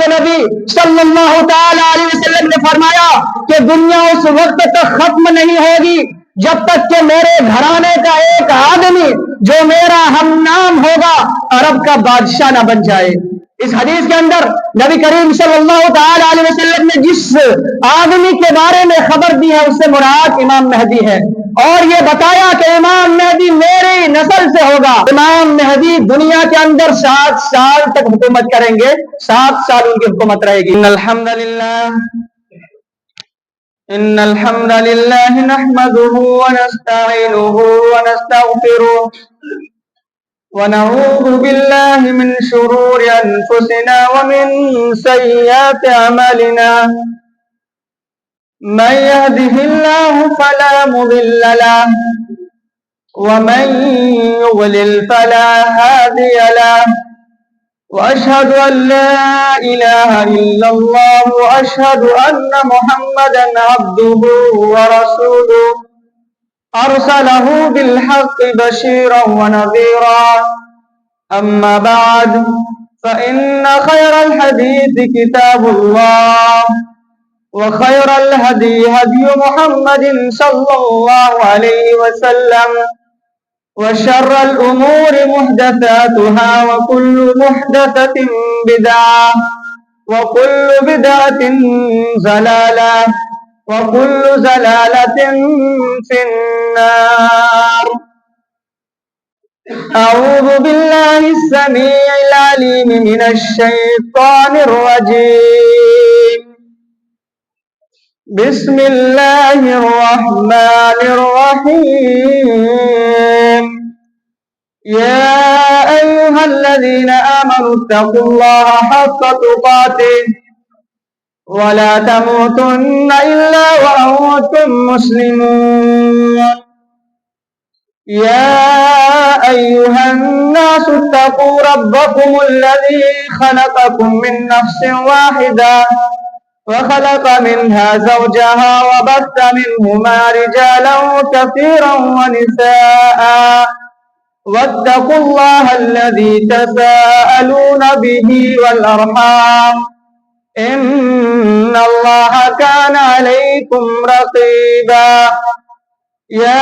के नबी सल्लल्लाहु ताला अलैहि वसल्लम ने फरमाया कि दुनिया उस वक्त तक खत्म नहीं होगी जब तक कि मेरे घराने का एक आदमी जो मेरा हमनाम होगा अरब का बादशाह ना बन जाए। इस हदीस के अंदर नबी करीम सल्लल्लाहु ताला अलैहि वसल्लम ने जिस आदमी के बारे में खबर दी है उससे मुराद इमाम मेहदी है, और ये बताया कि इमाम मेहदी मेरी नस्ल से होगा। इमाम मेहदी दुनिया के अंदर 7 साल तक हुकूमत करेंगे, 7 साल उनकी हुकूमत रहेगी। इन्नल हम्दुलिल्लाह नहमदुहु व नस्तईनुहु व नस्तगफिरुह व नऊज़ु बिल्लाहि मिन शुरूरि अनफुसिना व मिन सय्यिआति अमलिना मन यहदिहिल्लाहु फला मुदिल्ल लहु व मन युद्लिल फला हादिय लहु व अशहदु अन ला इलाहा इल्लल्लाह व अशहदु अन्न मुहम्मदन अब्दुहु व रसूलुहु अरसलहु बिल हक़्क़ि बशीरन व नज़ीरा अम्मा बअद फ़इन्न खैरल हदीस किताबुल्लाह व खैरल हदी हदी मुहम्मदिन सल्लल्लाहु अलैहि वसल्लम व शर्रल उमूरि मुहदसातुहा व कुल्लु मुहदसतिन बिदअह व कुल्लु बिदअतिन ज़लालह व कुल्लु ज़लालतिन फिन्नार। अऊज़ु बिल्लाहिस समीइल अलीम मिनश शैतानिर रजीम। बिस्मिल्लाहिर रहमानिर रहीम। या अय्युहल्लज़ीना आमनू तक़ुल्लाहा हक़्क़ तुक़ातिह व ला तमूतुन्ना इल्ला व अंतुम मुस्लिमून। या अय्युहन्नासु इत्तक़ू रब्बकुमुल्लज़ी खलक़कुम मिन नफ्सिन वाहिदा व खलक़ मिन्हा ज़ौजहा व बस्स मिन्हुमा रिजालन कसीरन व निसाअ वत्तक़ुल्लाहल्लज़ी तसाअलूना बिही वल अर्हाम इन्नल्लाहा काना अलैकुम रक़ीबा। या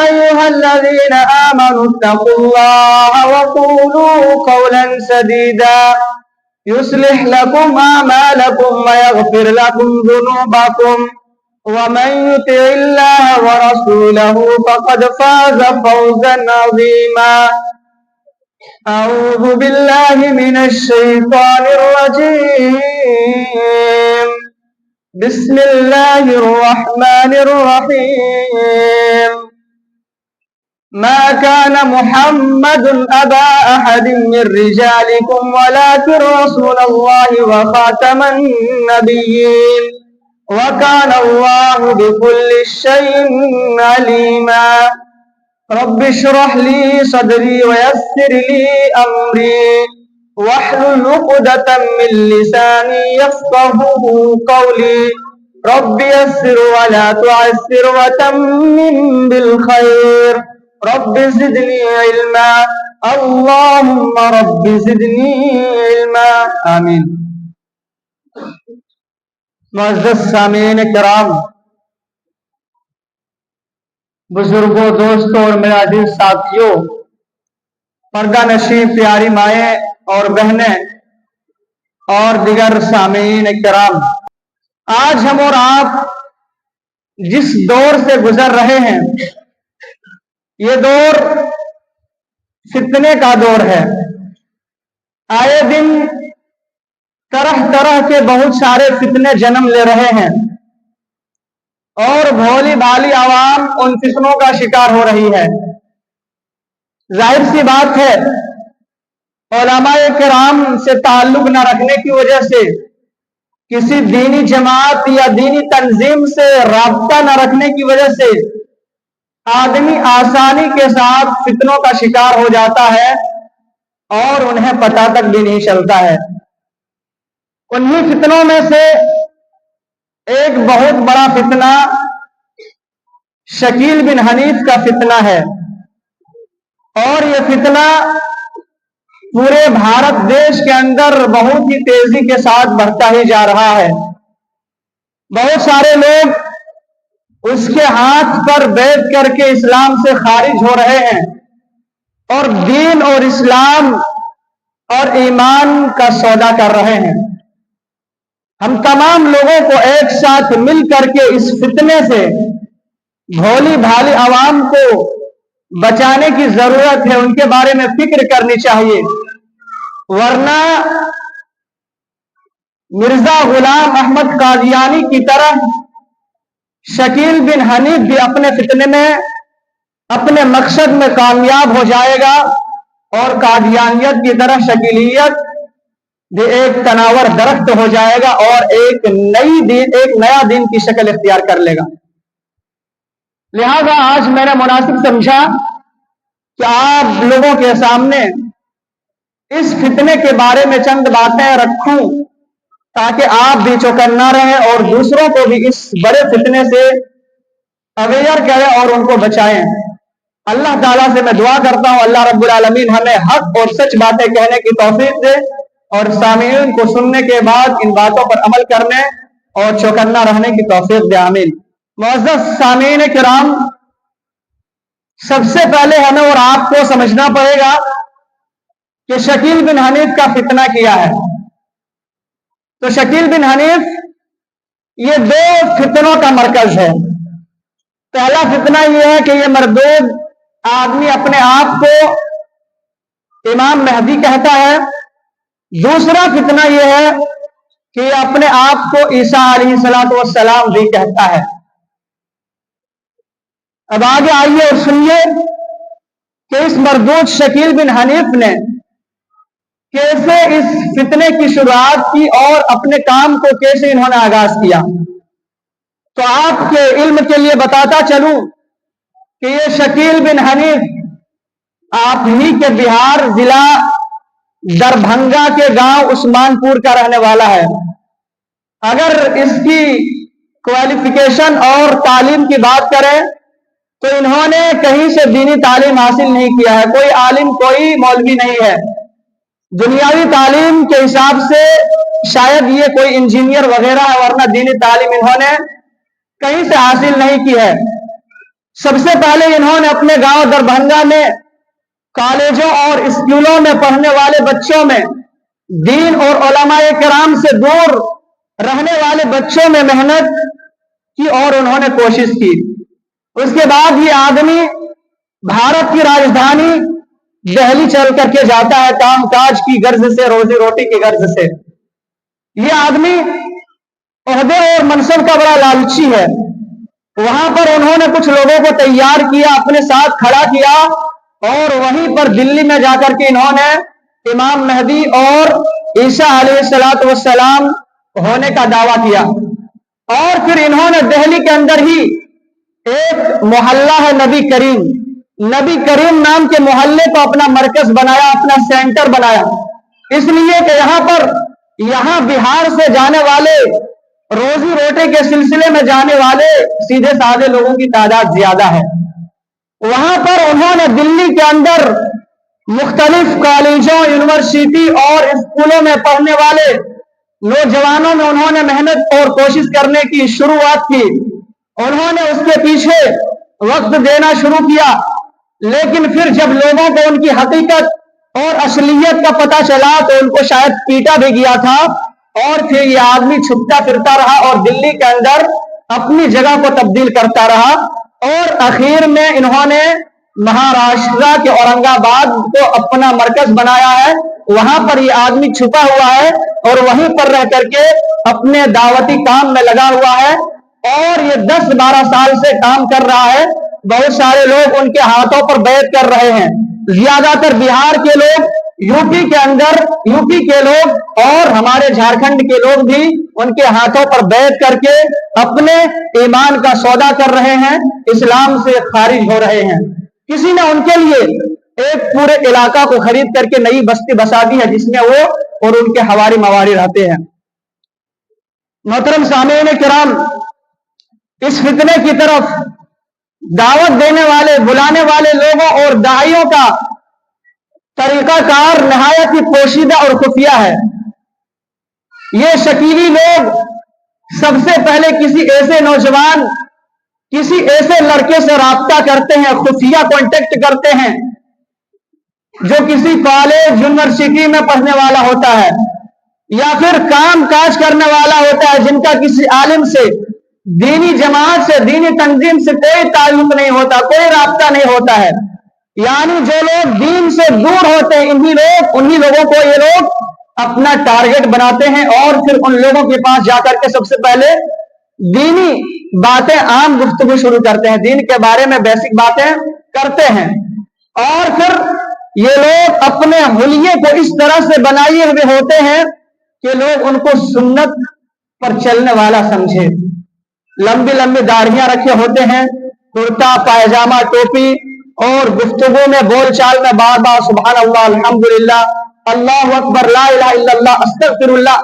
अय्युहल्लज़ीना आमनू इत्तक़ुल्लाहा व क़ूलू क़ौलन सदीदा युस्लिह लकुम अमालकुम व यग़फिर लकुम ज़ुनूबकुम व मन युतिइल्लाह व रसूलहु फ़क़द फ़ाज़ फ़ौज़न अज़ीमा। अऊज़ु बिल्लाहि मिनश शैतानिर रजीम। बिस्मिल्लाहिर रहमानिर रहीम। मा कान मुहम्मदुन अबा अहदिन मिन रिजालिकुम वलाकिन रसूलल्लाहि व खातमन नबिय्यीन व काना अल्लाहु बिकुल्लि शैइन अलीमा। रब्बि इश्रह ली सदरी व यस्सिर ली अमरी वहलुल उक़दतम मिन लिसानी यफ़क़हू क़ौली। रब्बि यस्सिर व ला तुअस्सिर व तम्मिम बिल खैर। रब्बि ज़िदनी इल्मा। अल्लाहुम्मा रब्बि ज़िदनी इल्मा। आमीन। मुअज़्ज़ज़ सामीईन किराम, बुजुर्गों, दोस्तों और मेरे अजीज साथियों, पर्दा नशीब प्यारी माएँ और बहनें और दिगर सामीईन किराम, आज हम और आप जिस दौर से गुजर रहे हैं ये दौर फितने का दौर है। आए दिन तरह तरह के बहुत सारे फितने जन्म ले रहे हैं और भोली भाली आवाम उन फितनों का शिकार हो रही है। जाहिर सी बात है, उलमाए किराम से ताल्लुक न रखने की वजह से, किसी दीनी जमात या दीनी तंजीम से राब्ता न रखने की वजह से आदमी आसानी के साथ फितनों का शिकार हो जाता है और उन्हें पता तक भी नहीं चलता है। उन्हीं फितनों में से एक बहुत बड़ा फितना शकील बिन हनीफ का फितना है और यह फितना पूरे भारत देश के अंदर बहुत ही तेजी के साथ बढ़ता ही जा रहा है। बहुत सारे लोग उसके हाथ पर बैठ करके इस्लाम से खारिज हो रहे हैं और दीन और इस्लाम और ईमान का सौदा कर रहे हैं। हम तमाम लोगों को एक साथ मिल करके इस फितने से भोली भाली आवाम को बचाने की जरूरत है, उनके बारे में फिक्र करनी चाहिए। वरना मिर्जा गुलाम अहमद कादियानी की तरह शकील बिन हनीफ भी अपने फितने में, अपने मकसद में कामयाब हो जाएगा और कादियानियत की तरह शकीलियत भी एक तनावर दरख्त हो जाएगा और एक नया दिन की शक्ल इख्तियार कर लेगा। लिहाजा आज मैंने मुनासिब समझा कि आप लोगों के सामने इस फितने के बारे में चंद बातें रखूं ताकि आप भी चौकन्ना रहें और दूसरों को भी इस बड़े फितने से अवेयर करें और उनको बचाएं। अल्लाह ताला से मैं दुआ करता हूं, अल्लाह रब्बुल आलमीन हमें हक और सच बातें कहने की तौफीक दे और सामीन को सुनने के बाद इन बातों पर अमल करने और चौकन्ना रहने की तौफीक दे। आमीन। मुअज़्ज़ज़ सामीन किराम, सबसे पहले हमें और आपको समझना पड़ेगा कि शकील बिन हनीफ का फितना किया है। तो शकील बिन हनीफ ये दो फितनों का मरकज है। पहला फितना यह है कि ये मरदूद आदमी अपने आप को इमाम मेहदी कहता है। दूसरा फितना यह है कि अपने आप को ईसा अलैहिस्सलातु वस्सलाम भी कहता है। अब आगे आइए और सुनिए कि इस मरदूद शकील बिन हनीफ ने कैसे इस फितने की शुरुआत की और अपने काम को कैसे इन्होंने आगाज किया। तो आपके इल्म के लिए बताता चलूं कि ये शकील बिन हनीफ आप ही के बिहार जिला दरभंगा के गांव उस्मानपुर का रहने वाला है। अगर इसकी क्वालिफिकेशन और तालीम की बात करें तो इन्होंने कहीं से दीनी तालीम हासिल नहीं किया है। कोई आलिम, कोई मौलवी नहीं है। दुनियावी तालीम के हिसाब से शायद ये कोई इंजीनियर वगैरह है, वरना दीनी तालीम इन्होंने कहीं से हासिल नहीं की है। सबसे पहले इन्होंने अपने गांव दरभंगा में कॉलेजों और स्कूलों में पढ़ने वाले बच्चों में, दीन और उलमाए किराम से दूर रहने वाले बच्चों में मेहनत की और उन्होंने कोशिश की। उसके बाद ये आदमी भारत की राजधानी दिल्ली चल करके जाता है काम काज की गर्ज से, रोजी रोटी की गर्ज से। ये आदमी ओहदे और मनसब का बड़ा लालची है। वहां पर उन्होंने कुछ लोगों को तैयार किया, अपने साथ खड़ा किया और वहीं पर दिल्ली में जाकर के इन्होंने इमाम मेहदी और ईसा अलैहिस्सलातु वस्सलाम होने का दावा किया। और फिर इन्होंने दिल्ली के अंदर ही एक मोहल्ला है नबी करीम नाम के मोहल्ले को अपना मरकज बनाया, अपना सेंटर बनाया। इसलिए कि यहाँ बिहार से जाने वाले, रोजी रोटी के सिलसिले में जाने वाले सीधे साधे लोगों की तादाद ज्यादा है। वहां पर उन्होंने दिल्ली के अंदर मुख्तलिफ कॉलेजों, यूनिवर्सिटी और स्कूलों में पढ़ने वाले नौजवानों में उन्होंने मेहनत और कोशिश करने की शुरुआत की। उन्होंने उसके पीछे वक्त देना शुरू किया, लेकिन फिर जब लोगों को उनकी हकीकत और असलियत का पता चला तो उनको शायद पीटा भी गया था। और फिर ये आदमी छुपता फिरता रहा और दिल्ली के अंदर अपनी जगह को तब्दील करता रहा और आखिर में इन्होंने महाराष्ट्र के औरंगाबाद को अपना मरकज बनाया है। वहां पर ये आदमी छुपा हुआ है और वहीं पर रह करके अपने दावती काम में लगा हुआ है और ये 10-12 साल से काम कर रहा है। बहुत सारे लोग उनके हाथों पर बैठ कर रहे हैं। ज्यादातर बिहार के लोग, यूपी के लोग और हमारे झारखंड के लोग भी उनके हाथों पर बैठ करके अपने ईमान का सौदा कर रहे हैं, इस्लाम से खारिज हो रहे हैं। किसी ने उनके लिए एक पूरे इलाका को खरीद करके नई बस्ती बसा दी है जिसमें वो और उनके हवारी मवारी रहते हैं। मोहतरम सामीन किराम, इस फितने की तरफ दावत देने वाले, बुलाने वाले लोगों और दाइयों का तरीका कार नहायत ही पोशीदा और खुफिया है। ये शकीली लोग सबसे पहले किसी ऐसे नौजवान, किसी ऐसे लड़के से राब्ता करते हैं, खुफिया कांटेक्ट करते हैं जो किसी कॉलेज यूनिवर्सिटी में पढ़ने वाला होता है या फिर काम काज करने वाला होता है, जिनका किसी आलिम से, दीनी जमात से, दीनी तंजीम से कोई ताल्लुक नहीं होता, कोई राब्ता नहीं होता है। यानी जो लोग दीन से दूर होते हैं, उन्हीं लोगों को ये लोग अपना टारगेट बनाते हैं और फिर उन लोगों के पास जाकर के सबसे पहले दीनी बातें, आम गुफ्तगू शुरू करते हैं, दीन के बारे में बेसिक बातें करते हैं और फिर ये लोग अपने हुलिये को इस तरह से बनाए हुए होते हैं कि लोग उनको सुन्नत पर चलने वाला समझे। लंबी लंबी दाढ़ियां रखे होते हैं, कुर्ता पायजामा टोपी, और गुफ्तगू में बोलचाल में बार बार सुभान अल्लाह, अल्हम्दुलिल्लाह, अल्लाहु अकबर, ला इलाहा इल्लल्लाह, अस्तगफिरुल्लाह,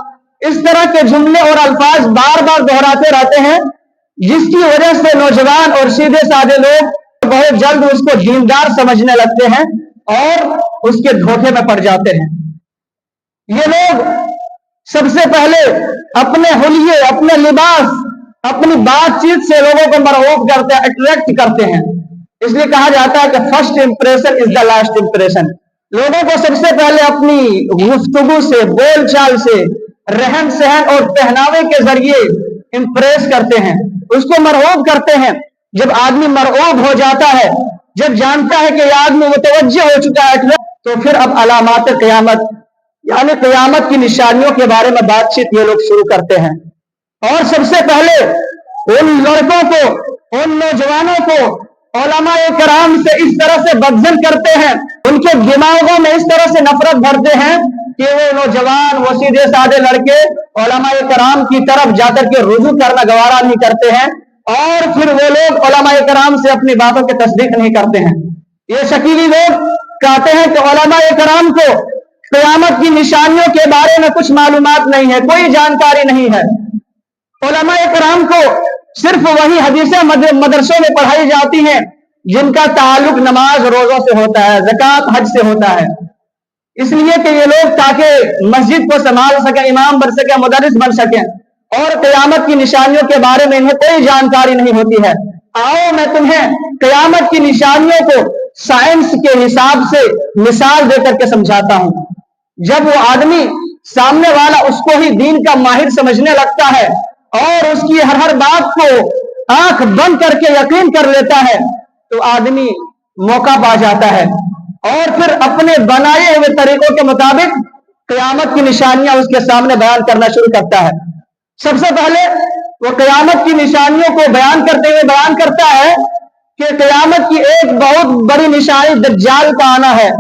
इस तरह के जुमले और अल्फाज बार बार दोहराते रहते हैं, जिसकी वजह से नौजवान और सीधे साधे लोग बहुत जल्द उसको दीनदार समझने लगते हैं और उसके धोखे में पड़ जाते हैं। ये लोग सबसे पहले अपने हुलिये, अपने लिबास, अपनी बातचीत से लोगों को मरगूब करते हैं, अट्रैक्ट करते हैं। इसलिए कहा जाता है कि first impression is the last impression. लोगों को सबसे पहले अपनी गुफ्तगू से, बोलचाल से, रहन सहन और पहनावे के जरिए इंप्रेस करते हैं, उसको मरगूब करते हैं। जब आदमी मरगूब हो जाता है, जब जानता है कि यह आदमी मुतवज्जह हो चुका है, तो फिर अब अलामात क़यामत यानी क़यामत की निशानियों के बारे में बातचीत ये लोग शुरू करते हैं। और सबसे पहले उन लड़कों को, उन नौजवानों को उलमाए कराम से इस तरह से बदजन करते हैं, उनके दिमागों में इस तरह से नफरत भरते हैं कि वो नौजवान, वो सीधे साधे लड़के उलमाए कराम की तरफ जाकर के रुजू करना गवारा नहीं करते हैं और फिर वो लोग उलमाए कराम से अपनी बातों की तस्दीक नहीं करते हैं। ये शकीली लोग कहते हैं कि उलमाए कराम को क़यामत की निशानियों के बारे में कुछ मालूमात नहीं है, कोई जानकारी नहीं है। उलमाए कराम को सिर्फ वही हदीसें मदरसों में पढ़ाई जाती हैं जिनका ताल्लुक नमाज रोजों से होता है, ज़कात हज से होता है, इसलिए कि ये लोग ताकि मस्जिद को संभाल सके, इमाम बन सके, मुदर्रिस बन सके, और क़यामत की निशानियों के बारे में इन्हें कोई जानकारी नहीं होती है। आओ मैं तुम्हें क़यामत की निशानियों को साइंस के हिसाब से मिसाल देकर के समझाता हूं। जब वो आदमी, सामने वाला उसको ही दीन का माहिर समझने लगता है और उसकी हर बात को आंख बंद करके यकीन कर लेता है, तो आदमी मौका पा जाता है और फिर अपने बनाए हुए तरीकों के मुताबिक क़यामत की निशानियां उसके सामने बयान करना शुरू करता है। सबसे पहले वो क़यामत की निशानियों को बयान करते हुए बयान करता है कि क़यामत की एक बहुत बड़ी निशानी दज्जाल का आना है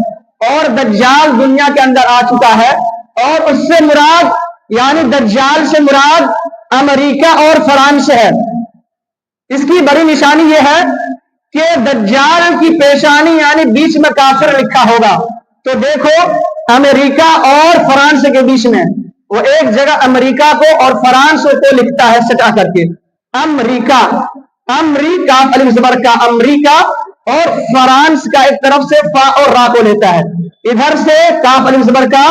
और दज्जाल दुनिया के अंदर आ चुका है और उससे मुराद, यानी दज्जाल से मुराद अमेरिका और फ्रांस है। इसकी बड़ी निशानी यह है कि दज्जाल की पेशानी यानी बीच में काफिर लिखा होगा। तो देखो, अमेरिका और फ्रांस के बीच में वो एक जगह अमेरिका को और फ्रांस को लिखता है सटा करके, अमेरिका, अमरीका अलिफ ज़बर का अमरीका, और फ्रांस का एक तरफ से फा और रा को लेता है, इधर से काफ अलिफ ज़बर का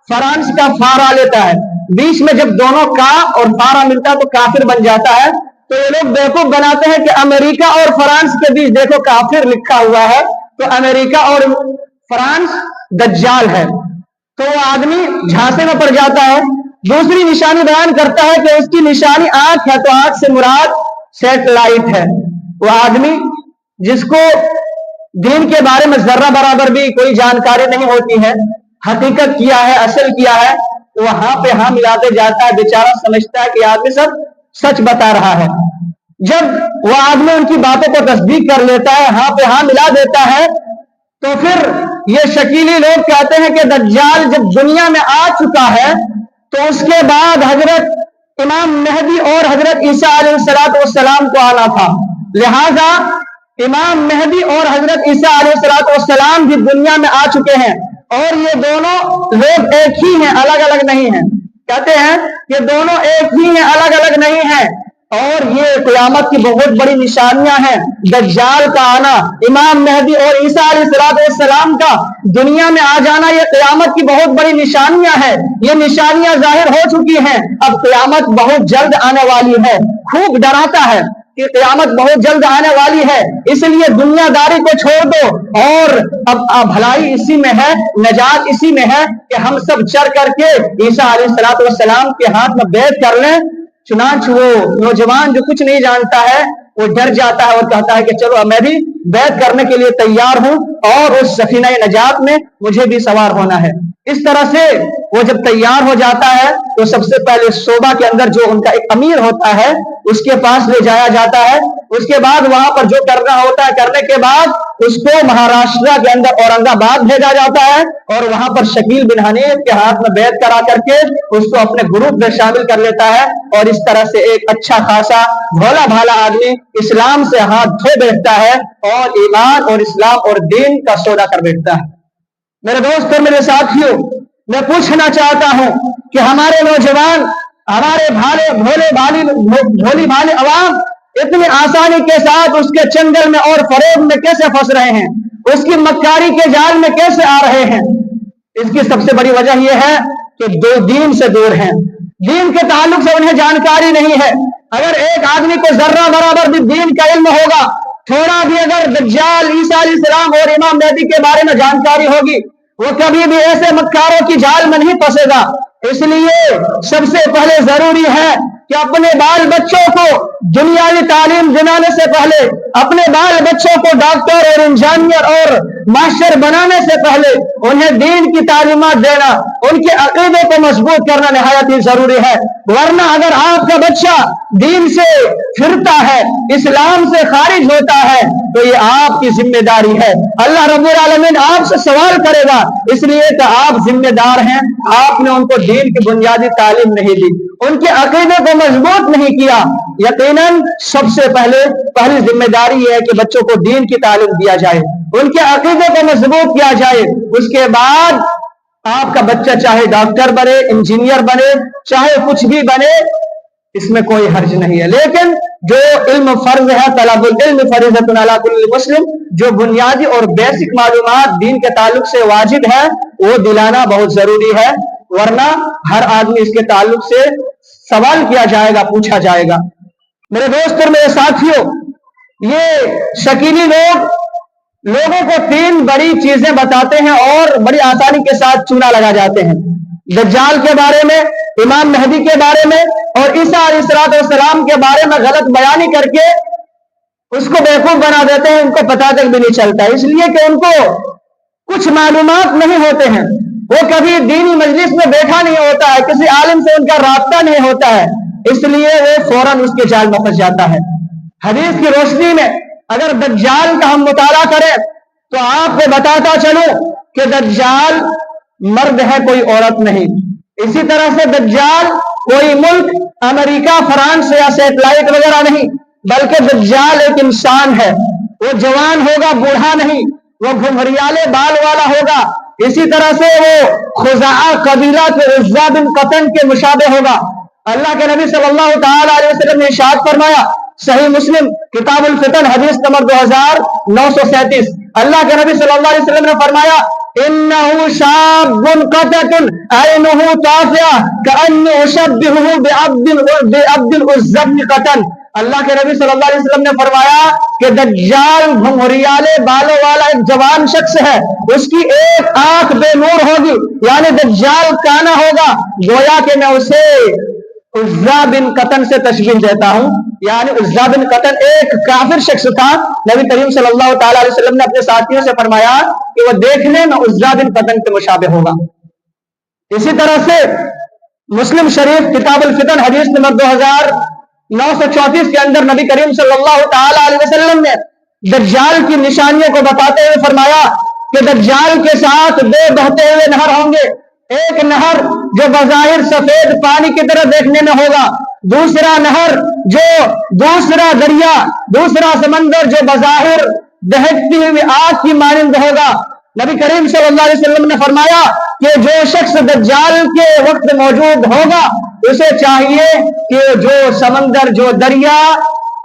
फ्रांस का फारा लेता है। बीच में जब दोनों का और फारा मिलता है तो काफिर बन जाता है। तो ये लोग बेवकूफ बनाते हैं कि अमेरिका और फ्रांस के बीच देखो काफिर लिखा हुआ है, तो अमेरिका और फ्रांस दज्जाल है। तो वो आदमी झांसे में पड़ जाता है। दूसरी निशानी बयान करता है कि उसकी निशानी आंख है, तो आंख से मुराद सैटेलाइट है। वो आदमी जिसको दीन के बारे में जर्रा बराबर भी कोई जानकारी नहीं होती है, हकीकत किया है, असल किया है, तो वहां पे हाँ मिलाते जाता है, बेचारा समझता है कि आदमी सब सच बता रहा है। जब वो आदमी उनकी बातों को तस्दीक कर लेता है, हाँ पे हाँ मिला देता है, तो फिर ये शकीली लोग कहते हैं कि दज्जाल जब दुनिया में आ चुका है तो उसके बाद हजरत इमाम मेहदी और हजरत ईसा अलैहिस्सलाम को आना था। लिहाजा इमाम मेहदी और हजरत ईसा अलैहिस्सलाम भी दुनिया में आ चुके हैं और ये दोनों लोग एक ही हैं, अलग अलग नहीं हैं। कहते हैं कि दोनों एक ही हैं, अलग अलग नहीं हैं। اور یہ قیامت کی بہت بڑی نشانیاں ہیں، دجال کا آنا، امام مہدی اور عیسیٰ علیہ السلام کا دنیا میں آ جانا، یہ قیامت کی بہت بڑی نشانیاں ہیں۔ یہ نشانیاں ظاہر ہو چکی ہیں، اب قیامت بہت جلد آنے والی ہے۔ خوب ڈراتا ہے کہ قیامت بہت جلد آنے والی ہے، اس لیے دنیا داری کو چھوڑ دو، اور اب بھلائی اسی میں ہے، نجات اسی میں ہے کہ ہم سب چڑھ کر کے عیسیٰ علیہ السلام کے ہاتھ میں بیعت کر لیں۔ چنانچہ وہ نوجوان جو کچھ نہیں جانتا ہے وہ ڈر جاتا ہے اور کہتا ہے کہ چلو میں بھی بیعت کرنے کے لیے تیار ہوں اور اس سفینہ نجات میں مجھے بھی سوار ہونا ہے۔ اس طرح سے وہ جب تیار ہو جاتا ہے تو سب سے پہلے صوبہ کے اندر جو ان کا ایک امیر ہوتا ہے اس کے پاس لے جایا جاتا ہے۔ اس کے بعد وہاں پر جو کرنا ہوتا ہے کرنے کے بعد اس کو مہاراشٹر کے اندر اورنگ آباد بھیجا جاتا ہے، اور وہاں پر شکیل بن حنیف کے ہاتھ میں بیعت کرا کر کے اس کو اپنے گروپ میں شامل کر لیتا ہے، اور اس طرح سے ایک اچھا خاصا بھولا بھالا آدمی اسلام سے ہاتھ دھو بیٹھتا ہے اور ایمان اور اسلام اور دین کا سودا کر بیٹھتا ہے۔ میرے دوست اور میرے ساتھیوں، میں پوچھنا چاہتا ہوں کہ ہمارے نوجوان، ہمارے بھولی بھالی عوام اتنی آسانی کے ساتھ اس کے چنگل میں اور فریب میں کیسے پھنس رہے ہیں، اس کی مکاری کے جال میں کیسے آ رہے ہیں؟ اس کی سب سے بڑی وجہ یہ ہے کہ دین سے دور ہیں، دین کے تعلق سے انہیں جانکاری نہیں ہے۔ اگر ایک آدمی کو ذرہ برابر بھی دین کا علم ہوگا، تھوڑا بھی اگر دجال، عیسیٰ علیہ السلام اور امام مہدی کے بارے میں جانکاری ہوگی، وہ کبھی بھی ایسے مکاروں کی جال میں نہیں پھنسے گا۔ اس لیے سب سے پہلے ضروری ہے کہ اپنے بال بچوں کو دنیاوی تعلیم دلانے سے پہلے، اپنے بال بچوں کو ڈاکٹر اور انجینئر اور ماسٹر بنانے سے پہلے انہیں دین کی تعلیمات دینا، ان کے عقیدے کو مضبوط کرنا نہایت ہی ضروری ہے۔ ورنہ اگر آپ کا بچہ دین سے پھرتا ہے، اسلام سے خارج ہوتا ہے، تو یہ آپ کی ذمہ داری ہے۔ اللہ رب العالمین آپ سے سوال کرے گا، اس لیے کہ آپ ذمہ دار ہیں، آپ نے ان کو دین کی بنیادی تعلیم نہیں دی، ان کے عقیدے کو مضبوط نہیں کیا۔ یقیناً سب سے پہلی ذمہ داری یہ ہے کہ بچوں کو دین کی تعلیم دیا جائے، ان کے عقیدے کو مضبوط کیا جائے۔ اس کے بعد آپ کا بچہ چاہے ڈاکٹر بنے، انجینئر بنے، چاہے کچھ بھی بنے، اس میں کوئی حرج نہیں ہے۔ لیکن جو علم فرض ہے، طلب العلم فریضۃ علی کل مسلم، جو بنیادی اور بیسک معلومات دین کے تعلق سے واجب ہے وہ دلانا بہت ضروری ہے، ورنہ ہر آدمی اس کے تعلق سے سوال کیا جائے گا، پوچھا جائے گا۔ میرے دوست اور میرے ساتھیوں، یہ شکیلی لوگوں کو تین بڑی چیزیں بتاتے ہیں اور بڑی آسانی کے ساتھ چونا لگا جاتے ہیں، دجال کے بارے میں، امام مہدی کے بارے میں اور عیسیٰ علیہ السلام کے بارے میں غلط بیانی کر کے اس کو بیوقوف بنا دیتے ہیں، ان کو پتہ تک بھی نہیں چلتا، اس لیے کہ ان کو کچھ معلومات نہیں ہوتے ہیں، وہ کبھی دینی مجلس میں بیٹھا نہیں ہوتا ہے، کسی عالم سے ان کا رابطہ نہیں ہوتا ہے، اس لیے وہ فوراً اس کے جال میں پھنس جاتا ہے۔ حدیث کی روشنی میں اگر دجال کا ہم مطالعہ کریں تو آپ کو بتاتا چلوں کہ دجال مرد ہے، کوئی عورت نہیں۔ اسی طرح سے دجال کوئی ملک امریکہ، فرانس یا سیٹلائٹ وغیرہ نہیں، بلکہ دجال ایک انسان ہے، وہ جوان ہوگا، بوڑھا نہیں، وہ گھمریالے بال والا ہوگا۔ اسی طرح سے وہ خزاعہ قبیلہ کے عزہ بن قطن کے مشابہ ہوگا۔ اللہ کے نبی صلی اللہ تعالی علیہ وسلم نے ارشاد فرمایا، صحیح مسلم کتاب الفتن حدیث نمبر 2937، اللہ کے نبی صلی اللہ علیہ وسلم نے فرمایا، انه شاب قطة عينه طافئة كأني اشبهه بعبد العزى بن قطن۔ اللہ کے نبی صلی اللہ علیہ وسلم نے فرمایا کہ دجال گھمریالے بالوں والا ایک جوان شخص ہے، اس کی ایک آنکھ بے نور ہوگی، یعنی دجال کانا ہوگا، گویا کہ میں اسے عزہ بن قطن سے تشبیہ دیتا ہوں، یعنی عزہ بن قطن ایک کافر شخص تھا۔ نبی کریم صلی اللہ تعالی علیہ وسلم نے اپنے ساتھیوں سے فرمایا کہ وہ دیکھنے میں عزہ بن قطن کے مشابہ ہوگا۔ اسی طرح سے مسلم شریف کتاب الفتن حدیث نمبر 2934 کے اندر نبی کریم صلی اللہ تعالی علیہ وسلم نے دجال کی نشانیوں کو بتاتے ہوئے فرمایا کہ دجال کے ساتھ دو بہتے ہوئے نہر ہوں گے، ایک نہر جو بظاہر سفید پانی کی طرح دیکھنے میں ہوگا، دوسرا نہر جو دوسرا دریا، دوسرا سمندر جو بظاہر دہکتی ہوئی آگ کی مانند ہوگا۔ نبی کریم صلی اللہ علیہ وسلم نے فرمایا کہ جو شخص دجال کے وقت موجود ہوگا اسے چاہیے کہ جو سمندر جو دریا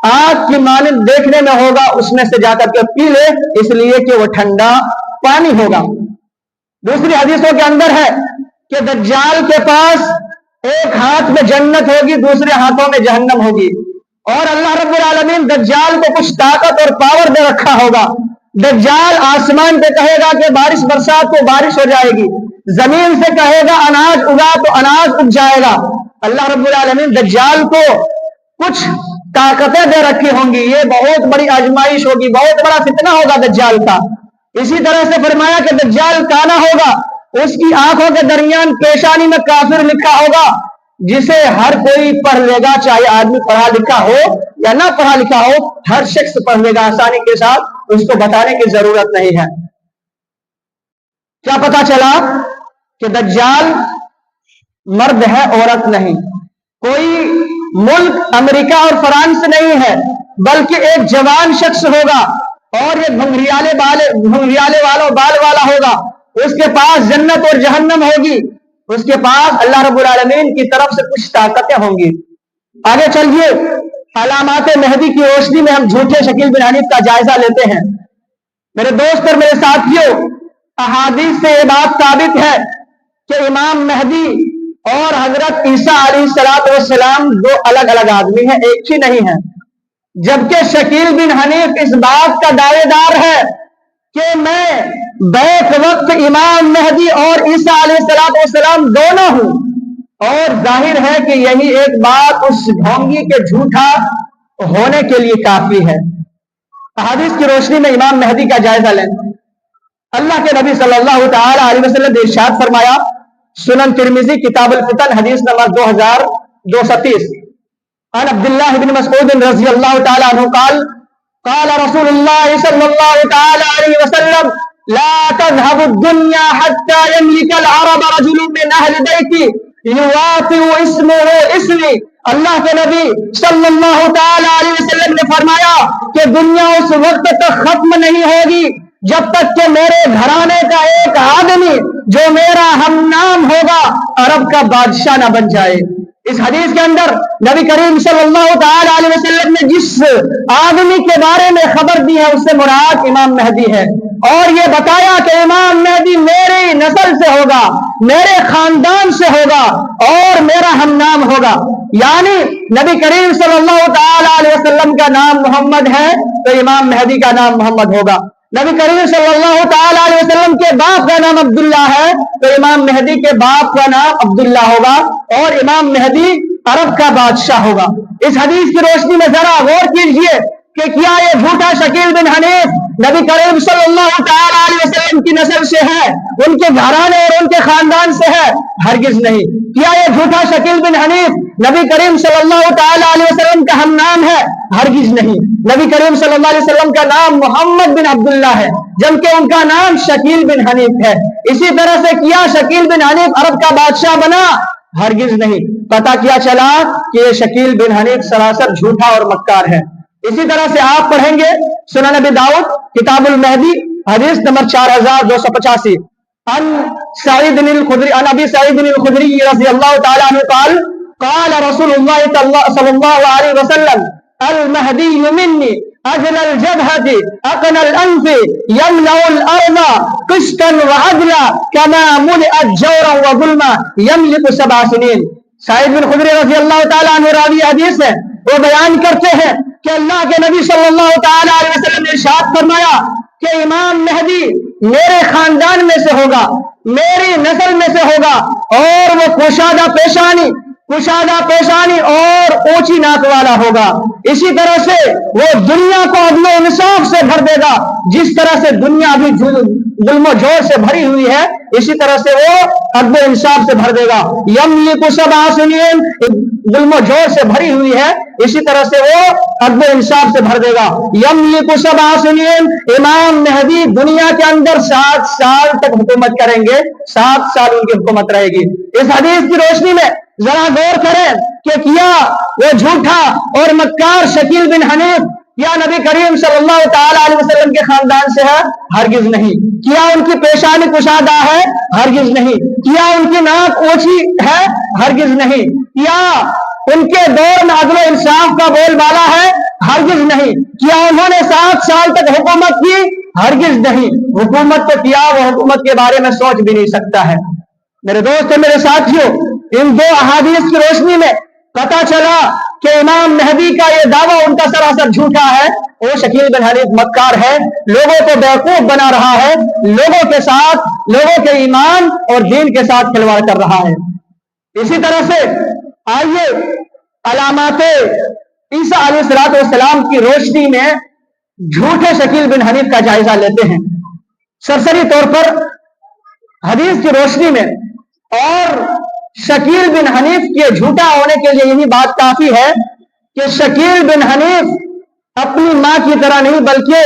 آگ کی مانند دیکھنے میں ہوگا اس میں سے جا کر کے پی لے، اس لیے کہ وہ ٹھنڈا پانی ہوگا۔ دوسری حدیثوں کے اندر ہے کہ دجال کے پاس ایک ہاتھ میں جنت ہوگی، دوسرے ہاتھوں میں جہنم ہوگی، اور اللہ رب العالمین دجال کو کچھ طاقت اور پاور دے رکھا ہوگا۔ دجال آسمان پہ کہے گا کہ بارش برسات تو بارش ہو جائے گی، زمین سے کہے گا اناج اگا تو اناج اگ جائے گا۔ اللہ رب العالمین دجال کو کچھ طاقتیں دے رکھی ہوں گی، یہ بہت بڑی آزمائش ہوگی، بہت بڑا فتنہ ہوگا دجال کا۔ اسی طرح سے فرمایا کہ دجال کانا ہوگا، اس کی آنکھوں کے درمیان پیشانی میں کافر لکھا ہوگا، جسے ہر کوئی پڑھ لے گا، چاہے آدمی پڑھا لکھا ہو یا نہ پڑھا لکھا ہو، ہر شخص پڑھ لے گا آسانی کے ساتھ، اس کو بتانے کی ضرورت نہیں ہے۔ کیا پتا چلا کہ دجال مرد ہے، عورت نہیں، کوئی ملک امریکہ اور فرانس نہیں ہے، بلکہ ایک جوان شخص ہوگا، اور یہ گھنگریالے والوں بال والا ہوگا، اس کے پاس جنت اور جہنم ہوگی، اس کے پاس اللہ رب العالمین کی طرف سے کچھ طاقتیں ہوں گی۔ آگے چلیے، علامات مہدی کی روشنی میں ہم جھوٹے شکیل بن حنیف کا جائزہ لیتے ہیں۔ میرے دوست اور میرے ساتھیوں، احادیث سے یہ بات ثابت ہے کہ امام مہدی اور حضرت عیسیٰ علیہ السلام دو الگ الگ آدمی ہیں، ایک ہی نہیں ہے، جبکہ شکیل بن حنیف اس بات کا دعوے دار ہے کہ میں بیک وقت امام مہدی اور عیسیٰ علیہ السلام دونوں ہوں، اور ظاہر ہے کہ یہی ایک بات اس ڈھونگی کے جھوٹا ہونے کے لیے کافی ہے۔ احادیث کی روشنی میں امام مہدی کا جائزہ لیں۔ اللہ کے نبی صلی اللہ تعالی علیہ وسلم نے ارشاد فرمایا، سنن ترمذی کتاب الفتن حدیث نمبر 2230، عن عبداللہ بن مسعود رضی اللہ تعالی عنہ قال قال رسول اللہ صلی اللہ تعالی علیہ وسلم لا تذهب الدنيا حتى يملك العرب رجل من اهل بيتي يواطئ اسمه اسمي۔ اللہ کے نبی صلی اللہ تعالی علیہ وسلم نے فرمایا کہ دنیا اس وقت تک ختم نہیں ہوگی جب تک کہ میرے گھرانے کا ایک آدمی جو میرا ہم نام ہوگا عرب کا بادشاہ نہ بن جائے۔ اس حدیث کے اندر نبی کریم صلی اللہ تعالی علیہ وسلم نے جس آدمی کے بارے میں خبر دی ہے اس سے مراد امام مہدی ہے، اور یہ بتایا کہ امام مہدی میری نسل سے ہوگا، میرے خاندان سے ہوگا، اور میرا ہم نام ہوگا۔ یعنی نبی کریم صلی اللہ تعالی علیہ وسلم کا نام محمد ہے تو امام مہدی کا نام محمد ہوگا۔ نبی کریم صلی اللہ تعالی علیہ وسلم کے باپ کا نام عبداللہ ہے تو امام مہدی کے باپ کا نام عبداللہ ہوگا، اور امام مہدی عرب کا بادشاہ ہوگا۔ اس حدیث کی روشنی میں ذرا غور کیجئے کہ کیا یہ جھوٹا شکیل بن حنیف نبی کریم صلی اللہ تعالی علیہ وسلم کی نسل سے ہے، ان کے گھرانے اور ان کے خاندان سے ہے؟ ہرگز نہیں۔ کیا یہ جھوٹا شکیل بن حنیف نبی کریم صلی اللہ تعالی علیہ وسلم کا ہم نام ہے؟ ہرگز نہیں۔ نبی کریم صلی اللہ علیہ وسلم کا نام محمد بن عبداللہ ہے، جبکہ ان کا نام شکیل بن حنیف ہے۔ اسی طرح سے کیا شکیل بن حنیف عرب کا بادشاہ بنا؟ ہرگز نہیں۔ پتہ کیا چلا کہ یہ شکیل بن حنیف سراسر جھوٹا اور مکار ہے۔ اسی طرح سے آپ پڑھیں گے سنن ابی داؤد کتاب المہدی حدیث نمبر 4285، عن سعید الخدری عن ابی سعید الخدری رضی اللہ تعالی عنہ قال قال رسول اللہ صلی اللہ علیہ وسلم المہدی منی اجل الجبہۃ اقن الانف یملأ الارض قسطا وعدلا کما ملئت جورا وظلما یملک 7 سنین۔ سعید بن خدری رضی اللہ تعالی عنہ راوی حدیث ہے، وہ بیان کرتے ہیں کہ اللہ کے نبی صلی اللہ تعالی علیہ وسلم نے ارشاد فرمایا کہ امام مہدی میرے خاندان میں سے ہوگا، میری نسل میں سے ہوگا، اور وہ کشادہ پیشانی اور اونچی ناک والا ہوگا۔ اسی طرح سے وہ دنیا کو عدل و انصاف سے بھر دے گا، جس طرح سے دنیا ابھی ظلم و جور سے بھری ہوئی ہے اسی طرح سے وہ عدل و انصاف سے بھر دے گا۔ یملک 7 سنین، ظلم و جور سے بھری ہوئی ہے اسی طرح سے وہ عدل و انصاف سے بھر دے گا۔ یملک 7 سنین، امام مہدی دنیا کے اندر 7 سال تک حکومت کریں گے، 7 سال ان کی حکومت رہے گی۔ اس حدیث کی روشنی میں ذرا غور کریں کہ کیا وہ جھوٹا اور مکار شکیل بن حنیف क्या नबी करीम सल्लल्लाहु ताला अलैहि वसल्लम के खानदान से है? हरगिज नहीं। क्या उनकी पेशानी कुशादा है? हरगिज नहीं। क्या उनकी नाक ऊंची है? हरगिज नहीं। क्या उनके दौर में अदल इंसाफ का बोलबाला है? हरगिज नहीं। क्या उन्होंने 7 साल तक हुकूमत की? हरगिज नहीं। हुकूमत तो किया, वो हुकूमत के बारे में सोच भी नहीं सकता है। मेरे दोस्तों, मेरे साथियों, इन 2 अहादीस की रोशनी में पता चला कि इमाम महदी का ये दावा उनका सरासर झूठा है। वो शकील बिन हनीफ मक्कार है, लोगों को बेवकूफ बना रहा है, लोगों के साथ, लोगों के ईमान और दीन के साथ खिलवाड़ कर रहा है। इसी तरह से आइए अलामाते ईसा अलैहिस्सलाम की रोशनी में झूठे शकील बिन हनीफ का जायजा लेते हैं। सरसरी तौर पर हदीस की रोशनी में और शकील बिन हनीफ के झूठा होने के लिए यही बात काफी है कि शकील बिन हनीफ अपनी मां की तरह नहीं बल्कि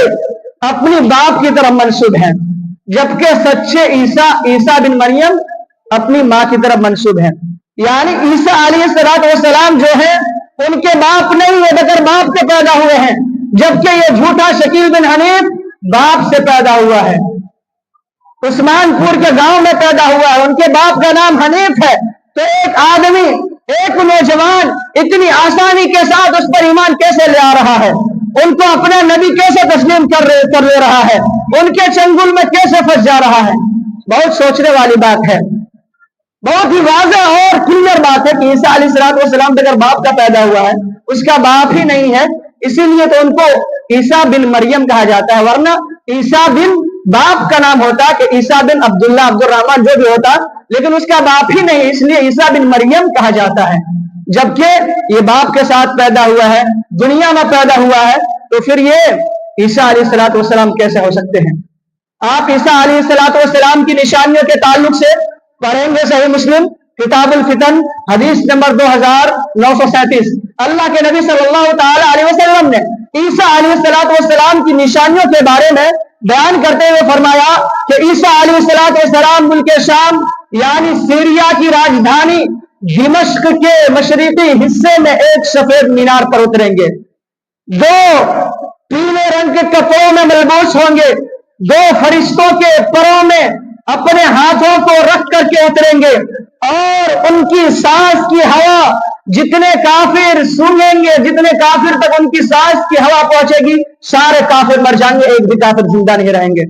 अपनी बाप की तरह मंसूब है, जबकि सच्चे ईसा बिन मरियम अपनी मां की तरफ मंसूब है। यानी ईसा अलैहिस्सलाम जो है उनके बाप नहीं है, बगैर बाप के पैदा हुए हैं, जबकि ये झूठा शकील बिन हनीफ बाप से पैदा हुआ है, उस्मानपुर के गांव में पैदा हुआ है, उनके बाप का नाम हनीफ है। तो एक आदमी, एक नौजवान इतनी आसानी के साथ उस पर ईमान कैसे ले आ रहा है? उनको अपना नबी कैसे तस्लीम कर ले रहा है? उनके चंगुल में कैसे फंस जा रहा है? बहुत सोचने वाली बात है। बहुत ही वाज़ेह और क्लियर बात है कि ईसा अलैहिस्सलाम बगैर बाप का पैदा हुआ है, उसका बाप ही नहीं है, इसीलिए तो उनको ईसा बिन मरियम कहा जाता है। वरना ईसा बिन बाप का नाम होता कि ईसा बिन अब्दुल्ला, अब्दुर्रहमान जो भी होता, लेकिन उसका बाप ही नहीं, इसलिए ईसा बिन मरियम कहा जाता है। जबकि ये बाप के साथ पैदा हुआ है, दुनिया में पैदा हुआ है, तो फिर ये ईसा अलैहिस्सलाम कैसे हो सकते हैं? आप ईसा अलैहिस्सलाम की निशानियों के ताल्लुक से पढ़ेंगे सही मुस्लिम किताबुल फितन हदीस नंबर 2937। अल्लाह के नबी सल्लल्लाहु ताला अलैहि वसल्लम ने ईसा अलैहिस्सलाम की निशानियों के बारे में बयान करते हुए फरमाया कि ईसा अलैहिस्सलाम मुल्क शाम यानी सीरिया की राजधानी दिमश्क के मशरिकी हिस्से में एक सफेद मीनार पर उतरेंगे। 2 पीले रंग के कपड़ों में मलबूस होंगे, 2 फरिश्तों के परों में अपने हाथों को रख करके उतरेंगे और उनकी सांस की हवा जितने काफिर सूंघेंगे, जितने काफिर तक उनकी सांस की हवा पहुंचेगी, सारे काफिर मर जाएंगे, एक भी काफिर जिंदा नहीं रहेंगे।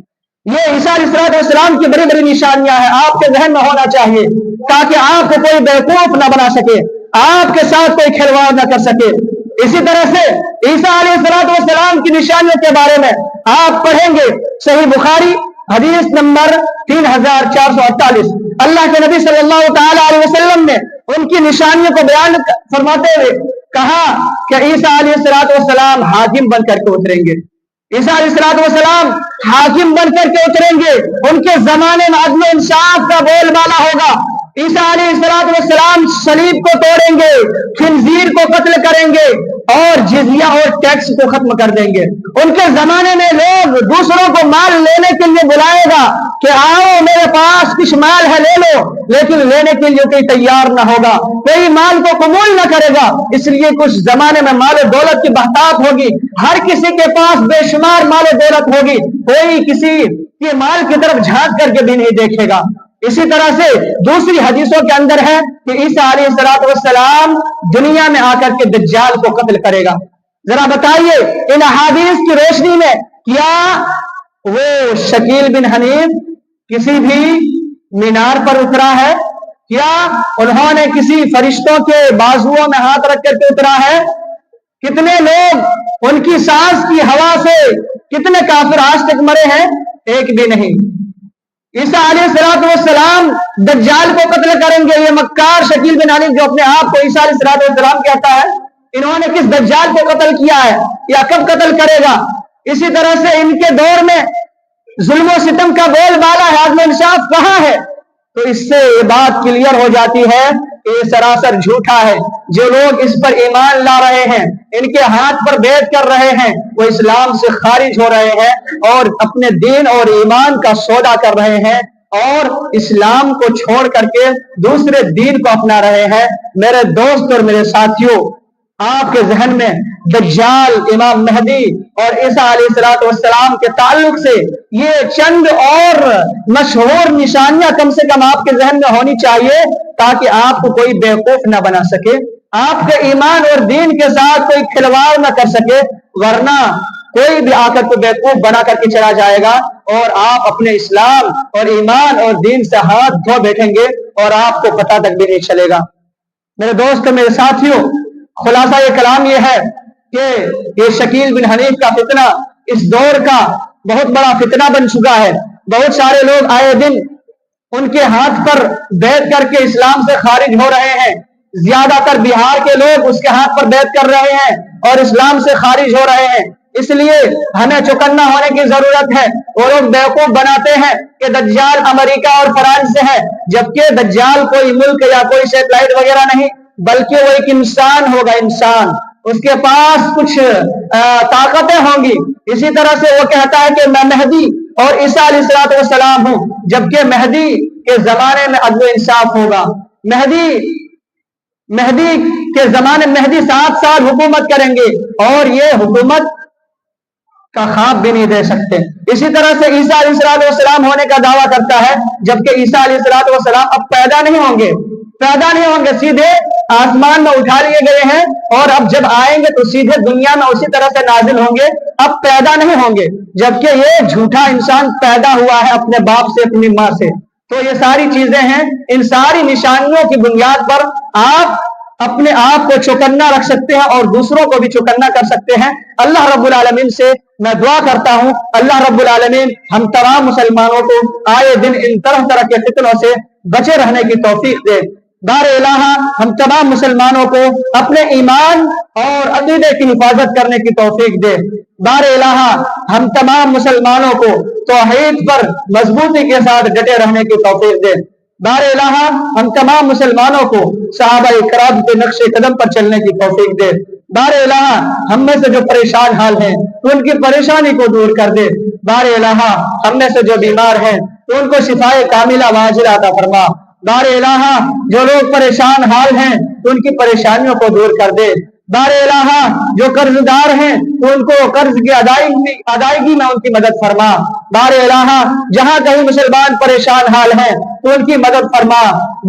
ये ईसा अलैहिस्सलाम की बड़ी बड़ी निशानियां हैं, आपके जहन में होना चाहिए, ताकि आपको कोई बेवकूफ ना बना सके, आपके साथ कोई खिलवाड़ ना कर सके। इसी तरह से ईसा अलैहिस्सलाम की निशानियों के बारे में आप पढ़ेंगे सही बुखारी हदीस नंबर 3448। अल्लाह के नबी सल्लल्लाहु ताला अलैहि वसल्लम ने उनकी निशानियों को बयान फरमाते हुए कहा कि ईसा अलैहिस्सलाम हाकिम बनकर के उतरेंगे। ईसा अलैहिस्सलाम हाकिम बनकर के उतरेंगे, उनके जमाने में अदल इंसाफ का बोलबाला होगा। ईसा अलैहिस्सलाम सलीब को तोड़ेंगे, खिंजीर को कत्ल करेंगे और जिजिया और टैक्स को खत्म कर देंगे। उनके जमाने में लोग दूसरों को माल लेने के लिए बुलाएगा कि आओ मेरे पास कुछ माल है ले लो, लेकिन लेने के लिए कोई तैयार ना होगा, कोई माल को कबूल ना करेगा। इसलिए कुछ जमाने में माल दौलत की बहतात होगी, हर किसी के पास बेशुमार माल दौलत होगी, कोई किसी के माल की तरफ झांक करके भी नहीं देखेगा। इसी तरह से दूसरी हदीसों के अंदर है कि ईसा अलैहिस्सलाम दुनिया में आकर के दज्जाल को कत्ल करेगा। जरा बताइए इन हदीस की रोशनी में, क्या वो शकील बिन हनीफ किसी भी मीनार पर उतरा है? क्या उन्होंने किसी फरिश्तों के बाजुओं में हाथ रख करके उतरा है? कितने लोग उनकी सांस की हवा से, कितने काफिर आज तक मरे हैं? एक भी नहीं। ईसा अलैहिस्सलाम दज्जाल को कत्ल करेंगे। ये मक्कार शकील बिन हनीफ जो अपने आप को ईसा अलैहिस्सलाम कहता है, इन्होंने किस दज्जाल को कत्ल किया है या कब कत्ल करेगा? इसी तरह से इनके दौर में जुल्म सितम का बोलबाला है, अदल इंसाफ कहां है? तो इससे ये बात क्लियर हो जाती है ये सरासर झूठा है। जो लोग इस पर ईमान ला रहे हैं, इनके हाथ पर बैठ कर रहे हैं, वो इस्लाम से खारिज हो रहे हैं और अपने दीन और ईमान का सौदा कर रहे हैं और इस्लाम को छोड़ करके दूसरे दीन को अपना रहे हैं। मेरे दोस्त और मेरे साथियों, आपके जहन में دجال، امام مہدی اور عیسیٰ علیہ السلام کے تعلق سے یہ چند اور مشہور نشانیاں کم سے کم آپ کے ذہن میں ہونی چاہیے، تاکہ آپ کو کوئی بیوقوف نہ بنا سکے، آپ کے ایمان اور دین کے ساتھ کوئی کھلواڑ نہ کر سکے، ورنہ کوئی بھی آ کر کو بیوقوف بنا کر کے چلا جائے گا اور آپ اپنے اسلام اور ایمان اور دین سے ہاتھ دھو بیٹھیں گے اور آپ کو پتہ تک بھی نہیں چلے گا۔ میرے دوست، میرے ساتھیوں، خلاصہ یہ کلام یہ ہے کہ یہ شکیل بن حنیف کا فتنہ اس دور کا بہت بڑا فتنہ بن چکا ہے۔ بہت سارے لوگ آئے دن ان کے ہاتھ پر بیعت کر کے اسلام سے خارج ہو رہے ہیں، زیادہ تر بہار کے لوگ اس کے ہاتھ پر بیعت کر رہے ہیں اور اسلام سے خارج ہو رہے ہیں۔ اس لیے ہمیں چوکنا ہونے کی ضرورت ہے۔ وہ لوگ بیوقوف بناتے ہیں کہ دجال امریکہ اور فرانس سے ہے، جبکہ دجال کوئی ملک یا کوئی سیٹلائٹ وغیرہ نہیں، بلکہ وہ ایک انسان ہوگا، انسان، اس کے پاس کچھ طاقتیں ہوں گی۔ اسی طرح سے وہ کہتا ہے کہ میں مہدی اور عیسیٰ علیہ السلام ہوں، جبکہ مہدی کے زمانے میں عدل و انصاف ہوگا۔ مہدی کے زمانے میں مہدی 7 سال حکومت کریں گے اور یہ حکومت کا خواب بھی نہیں دے سکتے۔ اسی طرح سے عیسیٰ علیہ السلام ہونے کا دعویٰ کرتا ہے، جبکہ عیسیٰ علیہ السلام اب پیدا نہیں ہوں گے، سیدھے آسمان میں اٹھا لیے گئے ہیں، اور اب جب آئیں گے تو سیدھے دنیا میں اسی طرح سے نازل ہوں گے، اب پیدا نہیں ہوں گے، جبکہ یہ جھوٹا انسان پیدا ہوا ہے اپنے باپ سے، اپنی ماں سے۔ تو یہ ساری چیزیں ہیں، ان ساری نشانیوں کی بنیاد پر آپ اپنے آپ کو چوکنا رکھ سکتے ہیں اور دوسروں کو بھی چوکنا کر سکتے ہیں۔ اللہ رب العالمین سے میں دعا کرتا ہوں، اللہ رب العالمین ہم تمام مسلمانوں کو آئے دن ان طرح طرح کے فتنوں سے بچے رہنے کی توفیق دے۔ بار الہ ہم تمام مسلمانوں کو اپنے ایمان اور عقیدے کی حفاظت کرنے کی توفیق دے۔ بار الہ ہم تمام مسلمانوں کو توحید پر مضبوطی کے ساتھ ڈٹے رہنے کی توفیق دے۔ بار الہ ہم تمام مسلمانوں کو صحابہ کرام کے نقش قدم پر چلنے کی توفیق دے۔ بار الہ ہم میں سے جو پریشان حال ہیں تو ان کی پریشانی کو دور کر دے۔ بار الہ ہم میں سے جو بیمار ہیں تو ان کو شفائے کاملہ واجلہ عطا فرما۔ بار الہ جو لوگ پریشان حال ہیں تو ان کی پریشانیوں کو دور کر دے۔ بار الہ جو قرض دار ہیں تو ان کو قرض کی ادائیگی میں ان کی مدد فرما۔ بار الہ جہاں کہیں مسلمان پریشان حال ہیں تو ان کی مدد فرما۔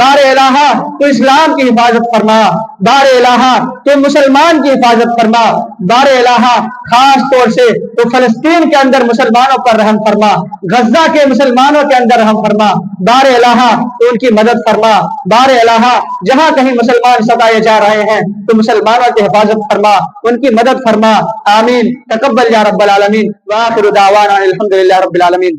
بار الہ تو اسلام کی حفاظت فرما۔ بار الہ تو مسلمان کی حفاظت فرما۔ بار الہ خاص طور سے تو فلسطین کے اندر مسلمانوں پر رحم فرما، غزہ کے مسلمانوں کے اندر رحم فرما۔ بار الہ تو ان کی مدد فرما۔ بار الہ جہاں کہیں مسلمان ستائے جا رہے ہیں تو مسلمانوں کی حفاظت فرما، ان کی مدد فرما۔ آمین۔ تقبل یا رب العالمین۔ وآخر دعوانا الحمدللہ رب العالمین۔